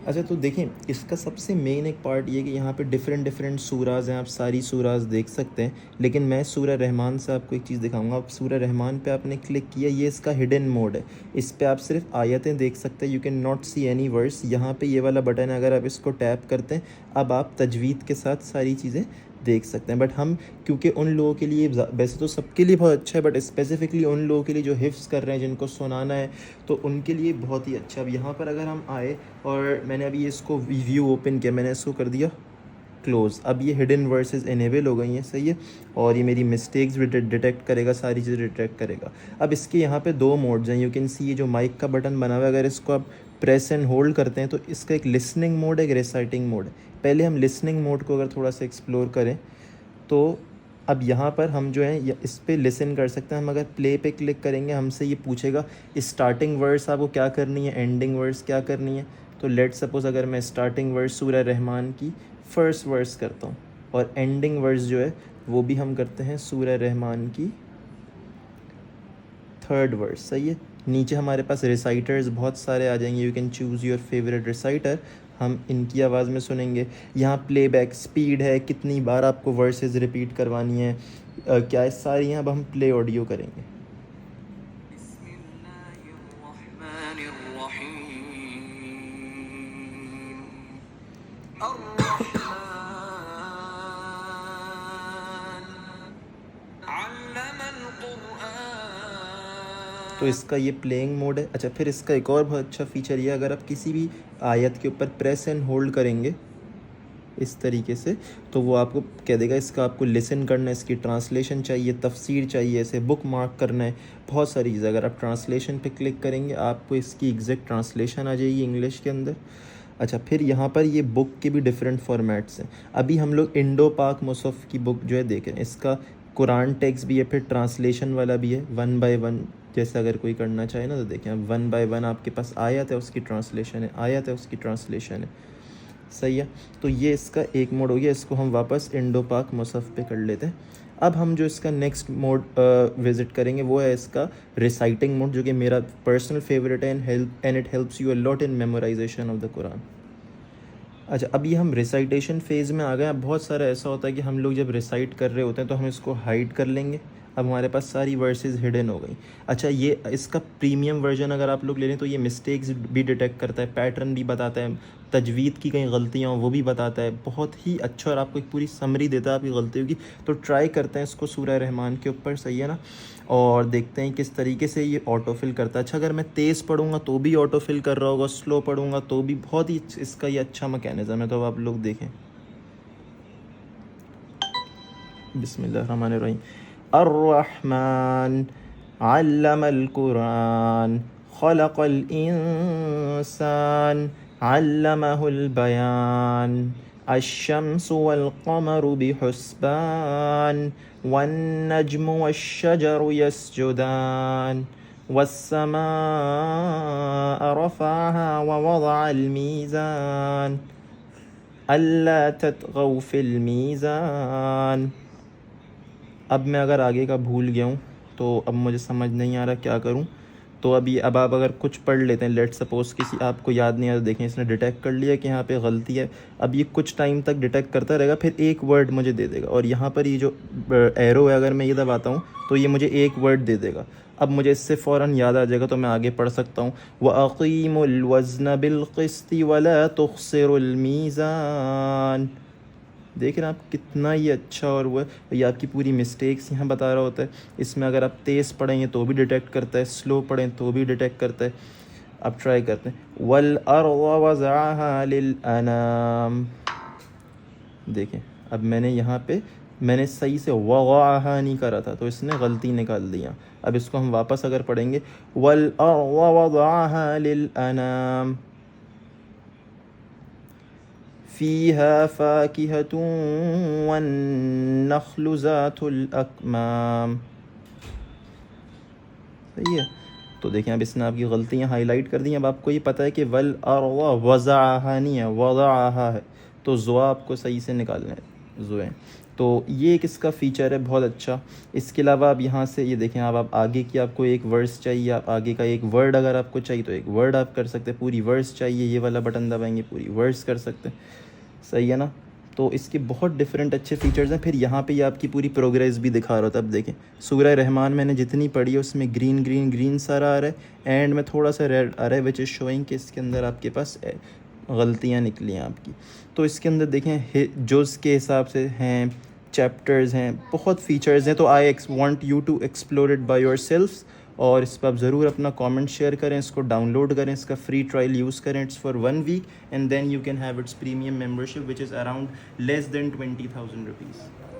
अच्छा तो देखें, इसका सबसे मेन एक पार्ट ये कि यहाँ पे डिफरेंट डिफरेंट सूराज हैं, आप सारी सूराज देख सकते हैं। लेकिन मैं सूरह रहमान से आपको एक चीज़ दिखाऊंगा। आप सूरह रहमान पे आपने क्लिक किया, ये इसका हिडन मोड है। इस पे आप सिर्फ आयतें देख सकते हैं, you can not see any words. यहाँ पे ये वाला बटन है, अगर आप इसको टैप करते हैं अब आप तजवीद के साथ सारी चीज़ें देख सकते हैं। बट हम, क्योंकि उन लोगों के लिए, वैसे तो सबके लिए बहुत अच्छा है, बट स्पेसिफ़िकली उन लोगों के लिए जो हिफ्ज़ कर रहे हैं, जिनको सुनाना है, तो उनके लिए बहुत ही अच्छा। अब यहाँ पर अगर हम आए और मैंने अभी इसको व्यू ओपन किया, मैंने इसको कर दिया क्लोज़। अब ये हिडन वर्सेस इनेबल हो गई हैं, सही है। और ये मेरी मिस्टेक्स भी डिटेक्ट करेगा, सारी चीज़ें डिटेक्ट करेगा। अब इसके यहाँ पे दो मोड्स हैं, यू कैन सी। ये जो माइक का बटन बना हुआ है, अगर इसको आप प्रेस एंड होल्ड करते हैं तो इसका एक लिसनिंग मोड है, एक रिसाइटिंग मोड है। पहले हम लिसनिंग मोड को अगर थोड़ा सा एक्सप्लोर करें तो अब यहाँ पर हम जो है इस पर लिसन कर सकते हैं। हम अगर प्ले पे क्लिक करेंगे हमसे ये पूछेगा स्टार्टिंग वर्ड्स आपको क्या करनी है, एंडिंग वर्ड्स क्या करनी है। तो लेट सपोज़ अगर मैं स्टार्टिंग वर्ड्स सूरह रहमान की फ़र्स्ट वर्ड्स करता हूँ और एंडिंग वर्ड्स जो है वो भी हम करते हैं सूरह रहमान की थर्ड वर्ड्स, सही है। नीचे हमारे पास रिसाइटर्स बहुत सारे आ जाएंगे, you can choose your favourite reciter. हम इनकी आवाज़ में सुनेंगे। यहाँ प्लेबैक स्पीड है, कितनी बार आपको वर्सेस रिपीट करवानी है, क्या है सारी। यहाँ अब हम प्ले ऑडियो करेंगे। तो इसका ये प्लेइंग मोड है। अच्छा, फिर इसका एक और बहुत अच्छा फ़ीचर ये, अगर आप किसी भी आयत के ऊपर प्रेस एंड होल्ड करेंगे इस तरीके से, तो वो आपको कह देगा इसका आपको लिसन करना है, इसकी ट्रांसलेशन चाहिए, तफसीर चाहिए, इसे बुक मार्क करना है, बहुत सारी चीज़ें। अगर आप ट्रांसलेशन पे क्लिक करेंगे आपको इसकी एग्जैक्ट ट्रांसलेशन आ जाएगी इंग्लिश के अंदर। अच्छा, फिर यहाँ पर ये बुक के भी डिफरेंट फॉर्मेट्स हैं। अभी हम लोग इंडो पाक मुसहफ़ की बुक जो है देख रहे हैं, इसका कुरान टेक्स्ट भी है, फिर ट्रांसलेशन वाला भी है, 1 बाय 1 जैसे अगर कोई करना चाहे ना तो देखें, 1 बाय 1 आपके पास आयत है, उसकी ट्रांसलेशन है, आयत है, उसकी ट्रांसलेशन है, सही है। तो ये इसका एक मोड हो गया। इसको हम वापस इंडो पाक मुसहफ़ पे कर लेते हैं। अब हम जो इसका नेक्स्ट मोड विज़िट करेंगे वो है इसका रिसाइटिंग मोड, जो कि मेरा पर्सनल फेवरेट है and it helps you a lot in memorisation of the Quran. अच्छा, अभी हम रिसाइटेशन फ़ेज़ में आ गए। अब बहुत सारा ऐसा होता है कि हम लोग जब रिसाइट कर रहे होते हैं तो हम इसको हाइड कर लेंगे। अब हमारे पास सारी वर्सेस हिडन हो गई। अच्छा, ये इसका प्रीमियम वर्जन अगर आप लोग ले लें तो ये मिस्टेक्स भी डिटेक्ट करता है, पैटर्न भी बताता है, तजवीद की कहीं गलतियाँ वो भी बताता है, बहुत ही अच्छा। और आपको एक पूरी समरी देता है आपकी गलतियों की। तो ट्राई करते हैं इसको सूरह रहमान के ऊपर, सही है ना, और देखते हैं किस तरीके से ये ऑटो फिल करता है। अच्छा, अगर मैं तेज़ पढ़ूंगा तो भी ऑटो फिल कर रहा होगा, स्लो पढ़ूंगा तो भी। बहुत ही इसका ये अच्छा मैकेनिज़्म है। तो अब आप लोग देखें, बिस्मिल्लाहिर्रहमानिर्रहीम। अर्रहमान अल्लमल कुरान खलक़ल इंसान अल्लमहुल बयान अश्शम्सु वल क़मरु बिहुस्बान वन्नज्मु वश्शजरु यस्जुदान वस्समाअ रफ़अहा ववदअल मीज़ान अल्ला ततग़ौ फ़िल मीज़ान। अब मैं अगर आगे का भूल गया हूँ तो अब मुझे समझ नहीं आ रहा क्या करूँ। तो अब आप अगर कुछ पढ़ लेते हैं, लेट सपोज़ किसी आपको याद नहीं आया तो देखें इसने डिटेक्ट कर लिया कि यहाँ पे गलती है। अब ये कुछ टाइम तक डिटेक्ट करता रहेगा, फिर एक वर्ड मुझे दे देगा। और यहाँ पर ये जो एरो है, अगर मैं ये दबाता हूँ तो ये मुझे एक वर्ड दे देगा। अब मुझे इससे फ़ौरन याद आ जाएगा तो मैं आगे पढ़ सकता हूँ। व अक़ीमुल वज़्न बिल क़िस्ति वला तुख़्सिरुल मीज़ान। देख रहे हैं आप कितना ही अच्छा। और वो ये आपकी पूरी मिस्टेक्स यहाँ बता रहा होता है। इसमें अगर आप तेज़ पढ़ेंगे तो भी डिटेक्ट करता है, स्लो पढ़ें तो भी डिटेक्ट करता है। अब ट्राई करते हैं। वल अर्ज़ वज़अहा लिल अनाम। देखें, अब मैंने यहाँ पे मैंने सही से वज़अहा नहीं करा था तो इसने गलती निकाल दिया। अब इसको हम वापस अगर पढ़ेंगे, वल अर्ज़ वज़अहा लिल अनाम फ़ीहा फ़ाकिहतुन वन्नख़्लु ज़ातुल अकमाम। सही है। तो देखें, अब इसने आपकी गलतियाँ हाईलाइट कर दी। अब आपको ये पता है कि वल अर्ज़ वज़अहा नहीं है, वज़अहा है। तो ज़ुआ आपको सही से निकालना है, ज़ुए। तो ये एक इसका फ़ीचर है बहुत अच्छा। इसके अलावा आप यहाँ से ये देखें, आप आगे की आपको एक वर्ड्स चाहिए, आप आगे का एक वर्ड अगर आपको चाहिए तो एक वर्ड आप कर सकते हैं, पूरी वर्ड्स चाहिए ये वाला बटन दबाएंगे पूरी वर्ड्स कर सकते हैं, सही है ना। तो इसके बहुत डिफरेंट अच्छे फीचर्स हैं। फिर यहाँ पे ये आपकी पूरी प्रोग्रेस भी दिखा रहा था। अब देखें सूरह रहमान मैंने जितनी पढ़ी है उसमें ग्रीन ग्रीन ग्रीन सारा आ रहा है, एंड में थोड़ा सा रेड आ रहा है, विच इज़ शोइंग कि इसके अंदर आपके पास गलतियाँ निकली हैं आपकी। तो इसके अंदर देखें जुज़ के हिसाब से हैं, चैप्टर्स हैं, बहुत फ़ीचर्स हैं। तो I want you to explore it by yourself, और इस पर आप ज़रूर अपना कमेंट शेयर करें, इसको डाउनलोड करें, इसका फ्री ट्रायल यूज़ करें। It's for 1 week and then you can have its premium membership which is around less than 20,000 rupees.